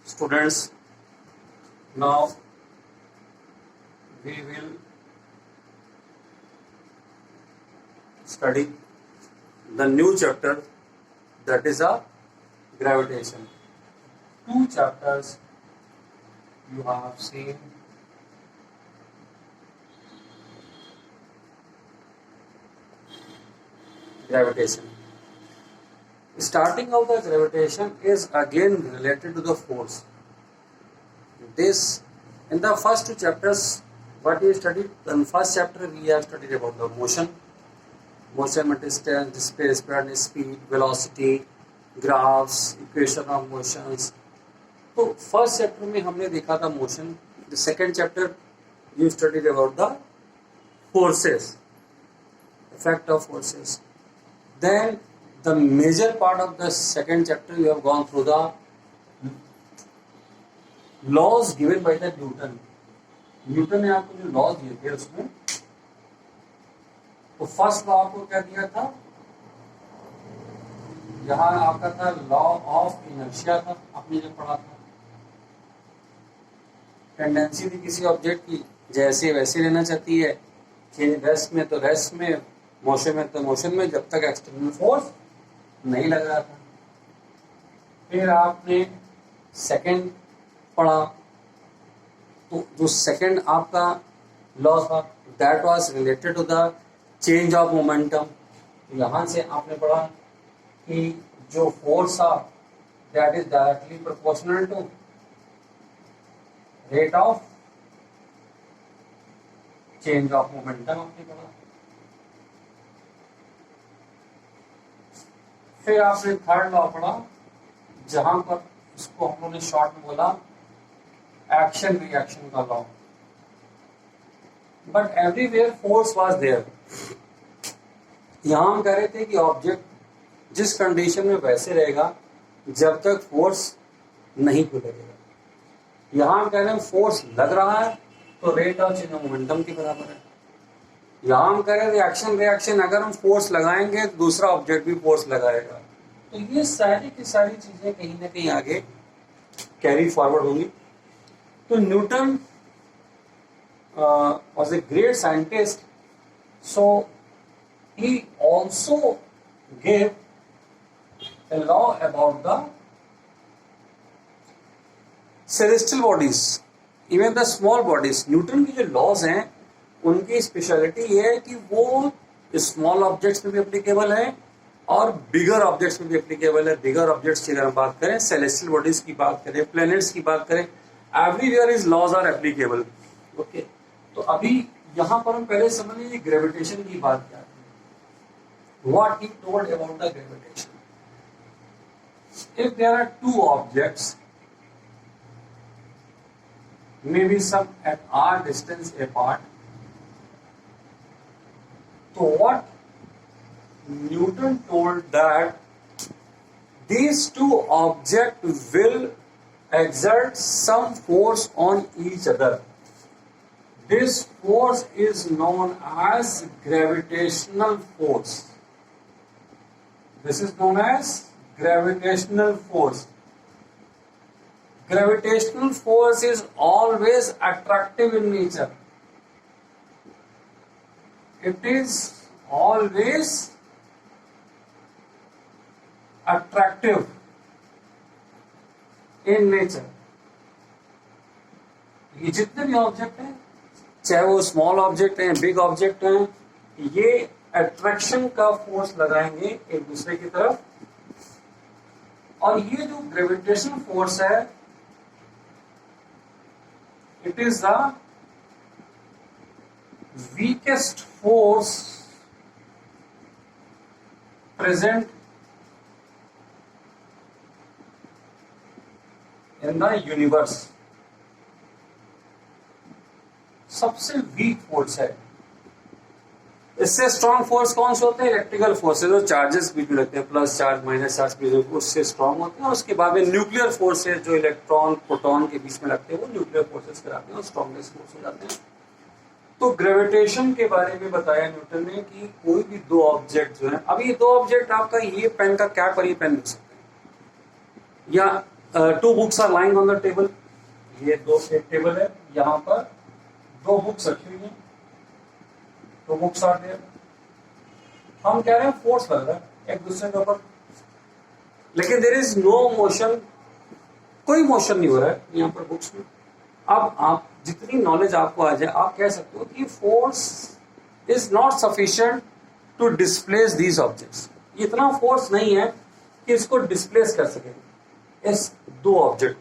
Students, now we will study the new chapter, that is a gravitation. 2 chapters you have seen. Gravitation. Starting of the gravitation is again related to the force. This in the first 2 chapters, what we studied? In first chapter we have studied about the motion, distance, displacement, speed, velocity, graphs, equation of motions. तो first chapter में हमने देखा था motion. The second chapter you studied about the forces, effect of forces. Then the major part of the second chapter you have gone through the laws given by the Newton. Newton ने आपको जो laws दिए थे उसमें, तो first law आपको क्या दिया था? यहाँ आपका था लॉ ऑफ इनर्शिया था, आपने जो पढ़ा था. टेंडेंसी थी किसी ऑब्जेक्ट की जैसे वैसे रहना चाहती है, रेस्ट में तो रेस्ट में, मोशन में तो मोशन में, जब तक एक्सटर्नल फोर्स नहीं लग रहा था. फिर आपने सेकंड पढ़ा, तो जो सेकंड आपका लॉ था that was related to the change of momentum. यहां से आपने पढ़ा कि जो फोर्स था that is directly proportional to rate of change of momentum आपने पढ़ा. फिर आपने थर्ड लॉ पढ़ा, जहां पर इसको हम लोगों ने शॉर्ट में बोला एक्शन रिएक्शन का law. But everywhere force was there. यहां हम कह रहे थे कि ऑब्जेक्ट जिस कंडीशन में वैसे रहेगा जब तक फोर्स नहीं खुलेगा. यहां हम कह रहे हैं फोर्स लग रहा है तो rate of change of momentum के बराबर है. यहां हम कह रहे हैं एक्शन रिएक्शन, अगर हम फोर्स लगाएंगे तो दूसरा ऑब्जेक्ट भी फोर्स लगाएगा. तो ये सारी की सारी चीजें कहीं ना कहीं आगे कैरी फॉरवर्ड होंगी. तो Newton was a great scientist, so he also gave a law about the celestial bodies, even the small bodies. Newton की जो लॉज हैं उनकी स्पेशलिटी ये है कि वो स्मॉल ऑब्जेक्ट्स में भी एप्लीकेबल है और बिगर ऑब्जेक्ट्स में भी एप्लीकेबल है. बिगर ऑब्जेक्ट्स की अगर हम बात करें, सेलेस्टियल बॉडीज की बात करें, प्लैनेट्स की बात करें, everywhere is laws are applicable. Okay, तो अभी यहां पर हम पहले समझ लीजिए ग्रेविटेशन की बात क्या है. What he told about the gravitation. If there are 2 objects, maybe some at r distance apart, so what Newton told that these 2 objects will exert some force on each other. This force is known as gravitational force. This is known as gravitational force. Gravitational force is always attractive in nature. It is always attractive in nature. ये जितने भी object हैं, चाहे वो small object हैं, big object हैं, ये attraction का फोर्स लगाएंगे एक दूसरे की तरफ. और ये जो ग्रेविटेशन फोर्स है, it is the weakest force present in the universe. सबसे वीक फोर्स है. इससे स्ट्रॉन्ग फोर्स कौन से होते हैं? इलेक्ट्रिकल फोर्सेज, जो चार्जेस बीच में लगते हैं, प्लस चार्ज माइनस चार्ज बीच में, उससे स्ट्रॉन्ग होते हैं. और उसके बाद में न्यूक्लियर फोर्सेज जो इलेक्ट्रॉन प्रोटॉन के बीच में लगते हैं, वो न्यूक्लियर फोर्सेज कराते हैं और स्ट्रॉन्गेस्ट फोर्स हो जाते हैं. तो ग्रेविटेशन के बारे में बताया न्यूटन ने कि कोई भी 2 ऑब्जेक्ट जो है, अब ये 2 ऑब्जेक्ट आपका ये पेन का कैप और ये पेन लिख सकते हैं, या 2 books are lying on the table. ये एक टेबल है, यहाँ पर 2 बुक्स रखी हुई हैं, 2 बुक्स आर देयर. हम कह रहे हैं फोर्स लग रहा है एक दूसरे के ऊपर, लेकिन देयर इज नो मोशन, कोई मोशन नहीं हो रहा है यहाँ पर बुक्स में. अब आप जितनी नॉलेज आपको आ जाए, आप कह सकते हो कि force is not sufficient to displace these objects. इतना फोर्स नहीं है कि इसको डिस्प्लेस कर सके इस 2 ऑब्जेक्ट.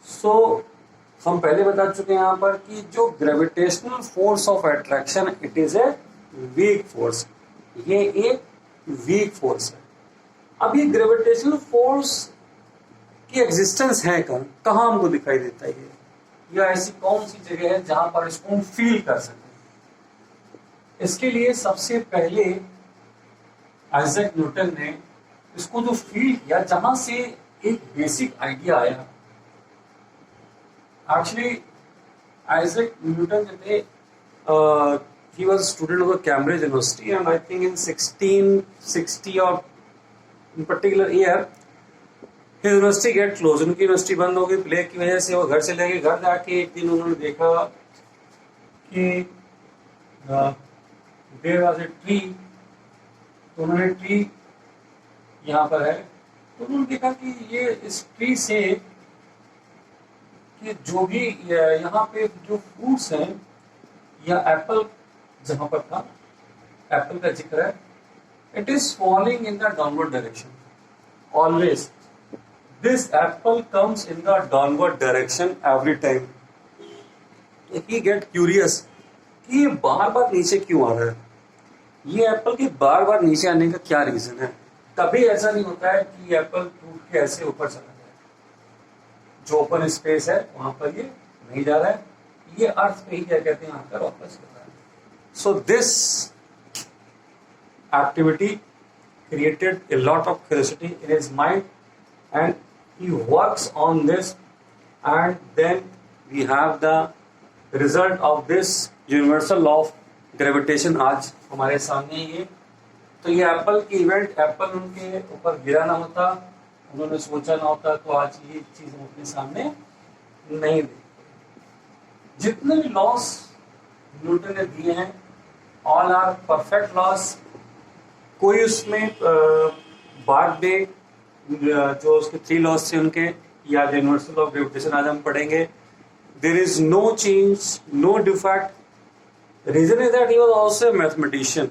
सो हम पहले बता चुके हैं यहां पर कि जो gravitational force of attraction, it is a weak force. ये एक वीक फोर्स है. अब ये ग्रेविटेशनल फोर्स की एग्जिस्टेंस है कहाँ हमको दिखाई देता है ये, या ऐसी कौन सी जगह है जहां पर इसको हम फील कर सकें. इसके लिए सबसे पहले आइजैक न्यूटन ने इसको जो फील किया, जहां से एक बेसिक आइडिया आया. एक्चुअली आइजैक न्यूटन जो थे, he was a student of the Cambridge University, and I think in 1660 or in particular year his university get closed. उनकी यूनिवर्सिटी बंद हो गई प्लेग की वजह से. वो घर चले गए. घर जाके एक दिन उन्होंने देखा कि there was a tree. तो उन्होंने ट्री यहाँ पर है, तो उन्होंने देखा कि ये इस ट्री से कि जो भी यहाँ पे जो फ्रूट्स हैं, या एप्पल जहां पर था, एप्पल का जिक्र है, it is falling in the downward direction always. This apple comes in the downward direction every time. He get curious कि ये बार बार नीचे क्यों आ रहा है, ये एप्पल के बार बार नीचे आने का क्या रीजन है. कभी ऐसा नहीं होता है कि एप्पल टूट के ऐसे ऊपर चला जाए. जो ओपन स्पेस है वहां पर ये नहीं जा रहा है, ये अर्थ पे ही क्या कहते हैं आकर वापस कर रहा है. So this activity created a lot of curiosity in his mind, and he works on this, and then we have the result of this universal law of gravitation आज हमारे सामने. ये तो ये एप्पल की इवेंट, एप्पल उनके ऊपर गिरा ना होता, उन्होंने सोचा ना होता, तो आज ये चीज हम अपने सामने नहीं देखते. जितने भी लॉस न्यूटन ने दिए हैं, ऑल आर परफेक्ट लॉस. कोई उसमें बाद में जो उसके 3 लॉस थे उनके, या यूनिवर्सल ऑफ ग्रेविटेशन आज हम पढ़ेंगे, there is no change, no defect. Reason is that he was also mathematician.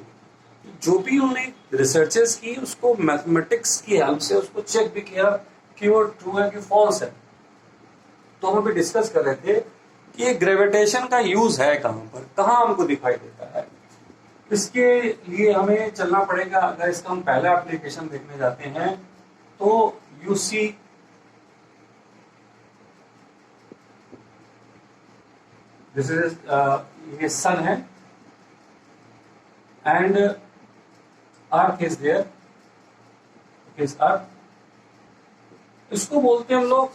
जो भी उन्होंने रिसर्चेस की, उसको मैथमेटिक्स की हेल्प से उसको चेक भी किया कि वो ट्रू है कि फॉल्स है. तो हम अभी डिस्कस कर रहे थे कि ग्रेविटेशन का यूज है कहां पर, कहां हमको दिखाई देता है. इसके लिए हमें चलना पड़ेगा. अगर इसका हम पहला एप्लीकेशन देखने जाते हैं तो यू सी दिस इज ये सन है and earth is there, is earth. इसको बोलते हैं हम लोग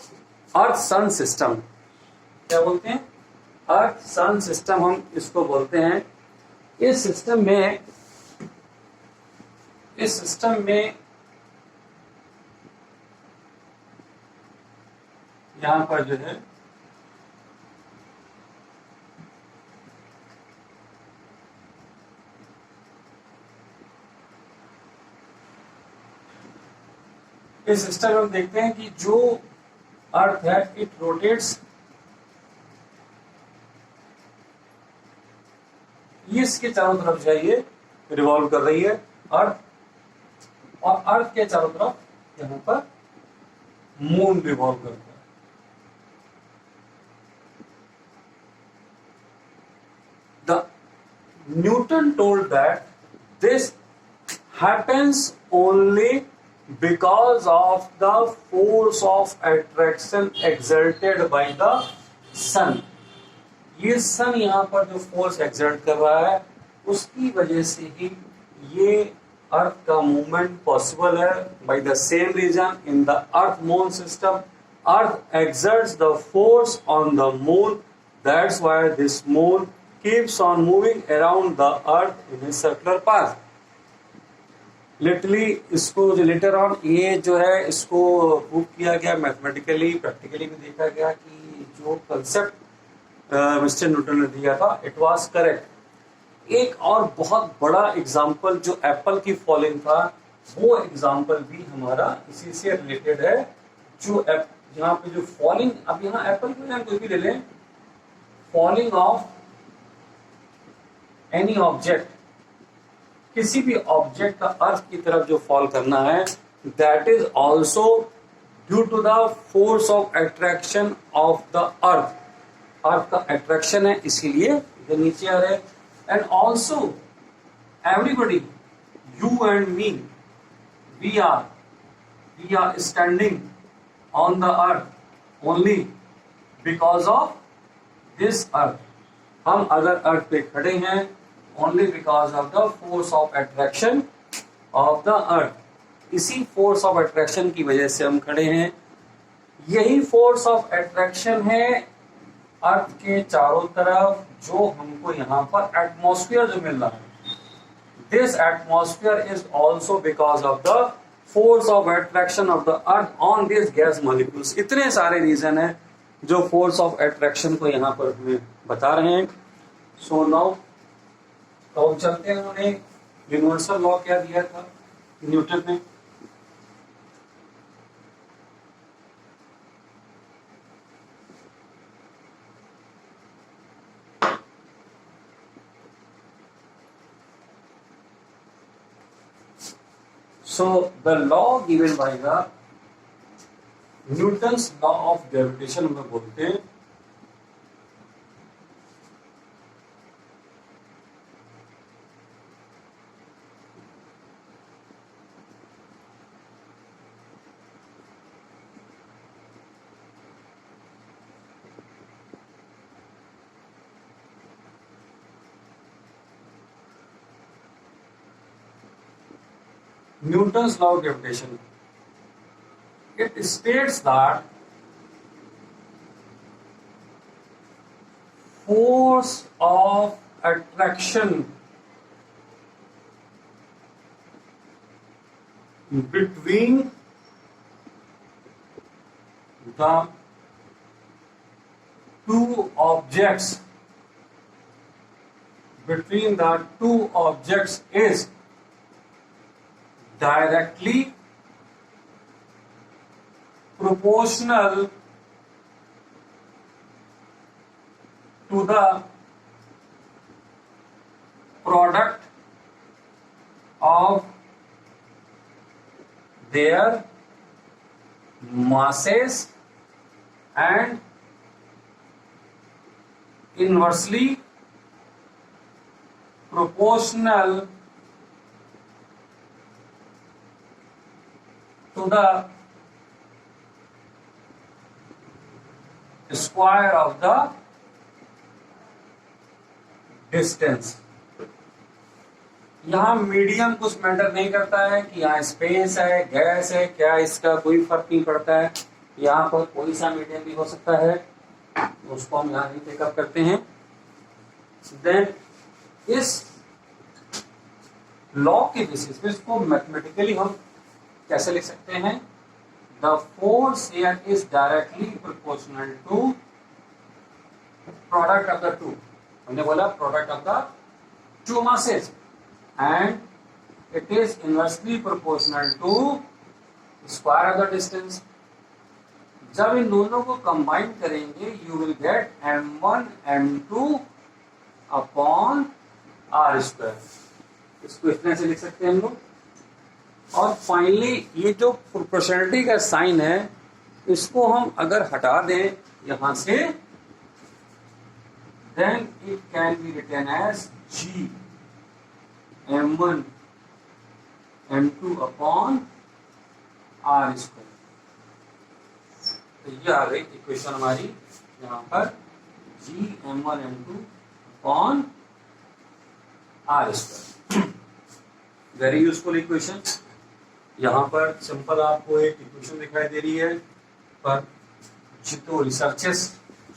अर्थ सन सिस्टम. क्या बोलते हैं? अर्थ सन सिस्टम हम इसको बोलते हैं. इस सिस्टम में यहां पर जो है इस सिस्टम में हम देखते हैं कि जो अर्थ है इट रोटेट्स, ये इसके चारों तरफ जाइए रिवॉल्व कर रही है अर्थ, और अर्थ के चारों तरफ यहां पर मून रिवॉल्व करता है. The Newton told that this happens only because of the force of attraction exerted by the sun. ये सन यहाँ पर जो फोर्स एक्सर्ट कर रहा है, उसकी वजह से ही ये अर्थ का मूवमेंट पॉसिबल है. By the same reason in the earth moon system, earth exerts the force on the moon. That's why this moon keeps on moving around the earth in a circular path. Literally इसको जो later on ये जो है इसको prove किया गया mathematically, practically भी देखा गया कि जो कंसेप्ट मिस्टर न्यूटन ने दिया था इट वाज करेक्ट। एक और बहुत बड़ा एग्जांपल जो एप्पल की फॉलिंग था, वो एग्जांपल भी हमारा इसी से रिलेटेड है। जो यहाँ पे जो फॉलिंग, अब यहाँ एप्पल को हम कोई भी ले लें, फॉलिंग ऑफ एनी ऑब्जेक्ट, किसी भी ऑब्जेक्ट का अर्थ की तरफ जो फॉल करना है, that is also due to the force of attraction of the earth. Earth का अट्रैक्शन है इसीलिए ये नीचे आ रहे। And also everybody, you and me, we are standing on the earth only because of this earth. हम अगर earth पे खड़े हैं only because of the force of attraction of the earth. इसी फोर्स ऑफ अट्रैक्शन की वजह से हम खड़े हैं। यही फोर्स ऑफ अट्रैक्शन है अर्थ के चारों तरफ, जो हमको यहाँ पर एटमॉस्फेयर जो मिल रहा है, this atmosphere is also because of the force of attraction of the earth on this gas molecules. इतने सारे रीजन है जो फोर्स ऑफ अट्रैक्शन को यहाँ पर हमें बता रहे हैं। सो नाउ तो हम चलते हैं, उन्होंने यूनिवर्सल लॉ क्या दिया था न्यूटन ने। So the law given by the Newton's law of gravitation हम लोग बोलते हैं। Newton's law of gravitation, it states that force of attraction between the two objects is directly proportional to the product of their masses and inversely proportional to the square of the distance। यहाँ medium कुछ matter नहीं करता है कि यहाँ space है, gas है, क्या इसका कोई फर्क नहीं पड़ता है। यहाँ पर कोई सा मीडियम भी हो सकता है, उसको हम यहाँ नहीं टेकअप करते हैं। देन इस लॉ के बेसिस पे इसको मैथमेटिकली हम कैसे लिख सकते हैं? The force here is directly proportional to product of the two, हमने बोला product of the two masses, and it is inversely proportional to square of the distance. जब इन दोनों को कंबाइन करेंगे you will get m1 m2 upon r square. इसको इस तरह से लिख सकते हैं हम लोग। और फाइनली ये जो प्रोपोर्शनलिटी का साइन है, इसको हम अगर हटा दें यहां से, then it can be written as g m1 m2 upon r square. तो ये आ गई इक्वेशन हमारी यहाँ पर g m1 m2 upon r square. Very useful equation. यहाँ पर सिंपल आपको एक इक्वेशन दिखाई दे रही है, पर जो रिसर्चेस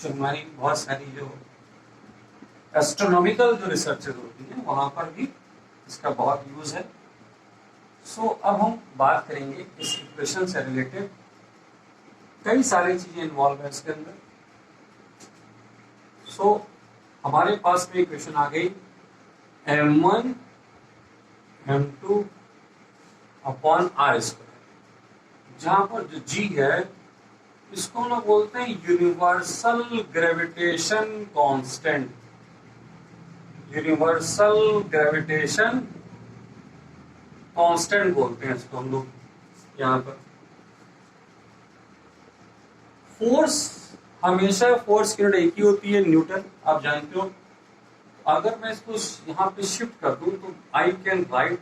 जो हमारी बहुत सारी जो एस्ट्रोनॉमिकल जो रिसर्चेस होती हैं वहां पर भी इसका बहुत यूज है। सो अब हम बात करेंगे इस इक्वेशन से रिलेटेड, कई सारी चीजें इन्वॉल्व है इसके अंदर। सो हमारे पास में इक्वेशन आ गई m1 m2 upon r square, जहां पर जो g है इसको हम लोग बोलते हैं universal gravitation constant, universal gravitation constant बोलते हैं इसको हम लोग। यहां पर फोर्स, हमेशा फोर्स की यूनिट एक ही होती है, न्यूटन, आप जानते हो। अगर मैं इसको यहां पे शिफ्ट कर दूं तो I can write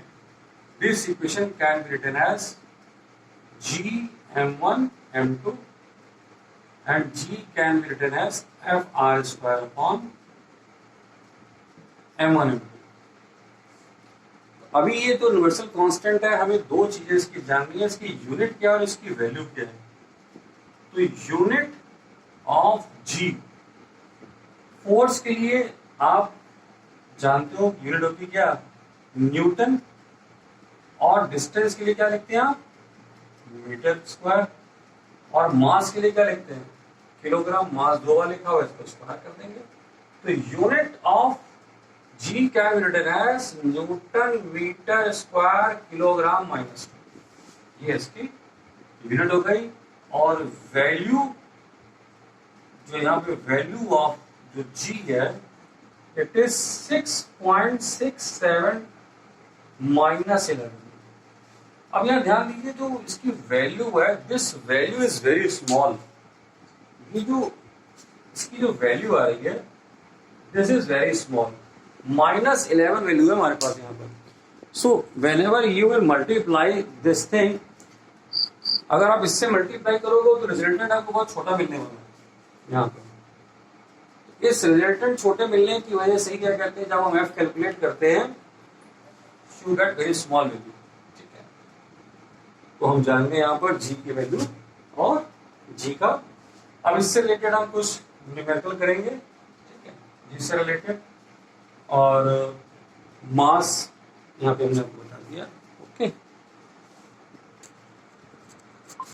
this equation can be written as g m1 m2 and g can be written as fr square upon m1 m2। अभी ये तो यूनिवर्सल कांस्टेंट है, हमें दो चीजें इसकी जाननी है, इसकी यूनिट क्या है और इसकी वैल्यू क्या है। तो यूनिट ऑफ g, फोर्स के लिए आप जानते हो यूनिट होती क्या, न्यूटन, और डिस्टेंस के लिए क्या लिखते हैं आप, मीटर स्क्वायर, और मास के लिए क्या लिखते हैं, किलोग्राम। मास दो बार लिखा हुआ है, इसको स्क्वायर कर देंगे। तो यूनिट ऑफ जी क्या be written as newton metre square kilogram minus 2, ये इसकी यूनिट हो गई। और वैल्यू, जो यहाँ पे वैल्यू ऑफ जो जी है, इट इज 6.67 माइनस 11। अब यहाँ ध्यान दीजिए, जो इसकी वैल्यू है, this value is very small. ये जो इसकी जो वैल्यू आ रही है, this is very small, minus 11 value है हमारे पास यहाँ पर। So when ever you will multiply this thing, अगर आप इससे मल्टीप्लाई करोगे तो रिजल्टेंट आपको बहुत छोटा मिलने वाला है यहाँ पर। इस रिजल्टेंट छोटे मिलने की वजह से क्या कहते हैं, जब हम एफ कैलकुलेट करते हैं, you get very small value. ठीक है, तो हम जानेंगे यहाँ पर जी की वैल्यू और जी का। अब इससे रिलेटेड हम कुछ न्यूमेरिकल करेंगे, ठीक है, जिससे रिलेटेड, और मास यहाँ पे हमने बता दिया। ओके।